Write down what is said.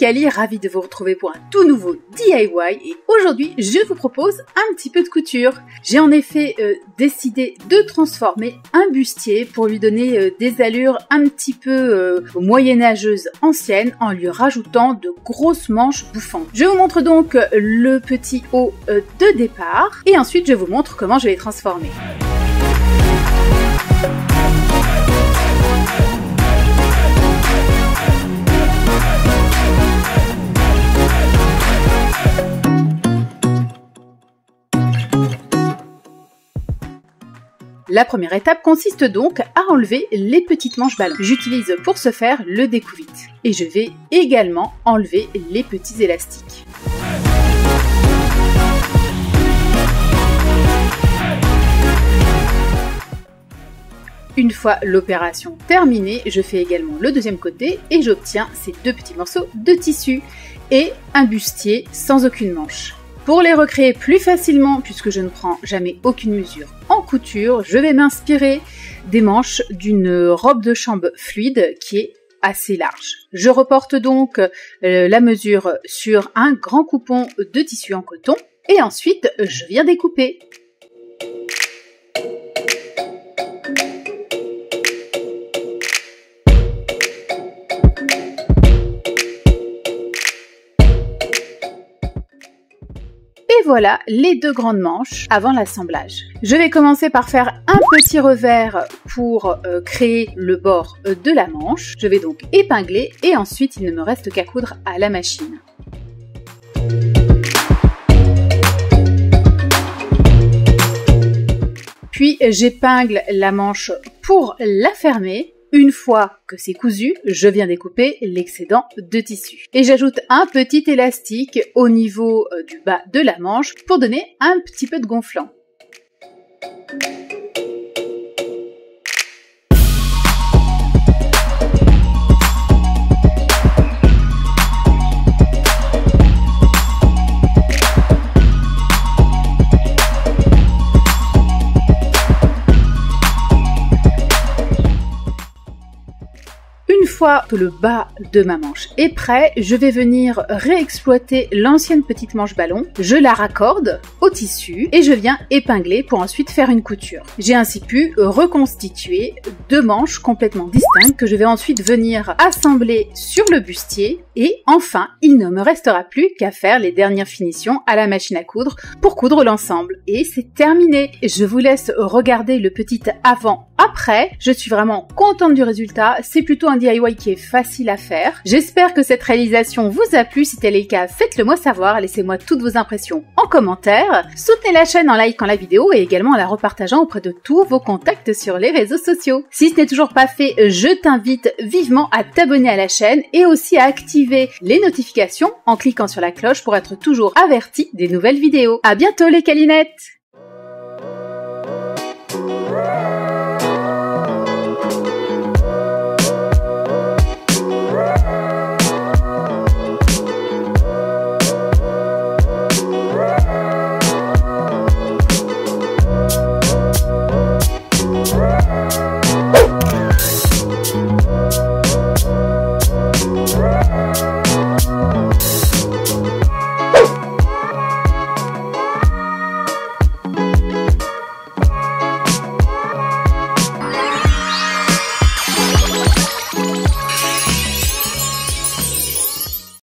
Cali, ravie de vous retrouver pour un tout nouveau DIY et aujourd'hui je vous propose un petit peu de couture. J'ai en effet décidé de transformer un bustier pour lui donner des allures un petit peu moyenâgeuses anciennes en lui rajoutant de grosses manches bouffantes. Je vous montre donc le petit haut de départ et ensuite je vous montre comment je vais les transformer. La première étape consiste donc à enlever les petites manches ballons. J'utilise pour ce faire le découvite. Et je vais également enlever les petits élastiques. Une fois l'opération terminée, je fais également le deuxième côté et j'obtiens ces deux petits morceaux de tissu et un bustier sans aucune manche. Pour les recréer plus facilement, puisque je ne prends jamais aucune mesure en couture, je vais m'inspirer des manches d'une robe de chambre fluide qui est assez large. Je reporte donc la mesure sur un grand coupon de tissu en coton et ensuite je viens découper. Et voilà les deux grandes manches avant l'assemblage. Je vais commencer par faire un petit revers pour créer le bord de la manche. Je vais donc épingler et ensuite il ne me reste qu'à coudre à la machine. Puis j'épingle la manche pour la fermer. Une fois que c'est cousu, je viens découper l'excédent de tissu. Et j'ajoute un petit élastique au niveau du bas de la manche pour donner un petit peu de gonflant. Une fois que le bas de ma manche est prêt, je vais venir réexploiter l'ancienne petite manche ballon. Je la raccorde au tissu et je viens épingler pour ensuite faire une couture. J'ai ainsi pu reconstituer deux manches complètement distinctes que je vais ensuite venir assembler sur le bustier. Et enfin, il ne me restera plus qu'à faire les dernières finitions à la machine à coudre pour coudre l'ensemble. Et c'est terminé. Je vous laisse regarder le petit avant-après. Je suis vraiment contente du résultat. C'est plutôt un DIY qui est facile à faire. J'espère que cette réalisation vous a plu. Si tel est le cas, faites-le moi savoir. Laissez-moi toutes vos impressions en commentaire. Soutenez la chaîne en likant la vidéo et également en la repartageant auprès de tous vos contacts sur les réseaux sociaux. Si ce n'est toujours pas fait, je t'invite vivement à t'abonner à la chaîne et aussi à activer les notifications en cliquant sur la cloche pour être toujours averti des nouvelles vidéos. À bientôt les câlinettes!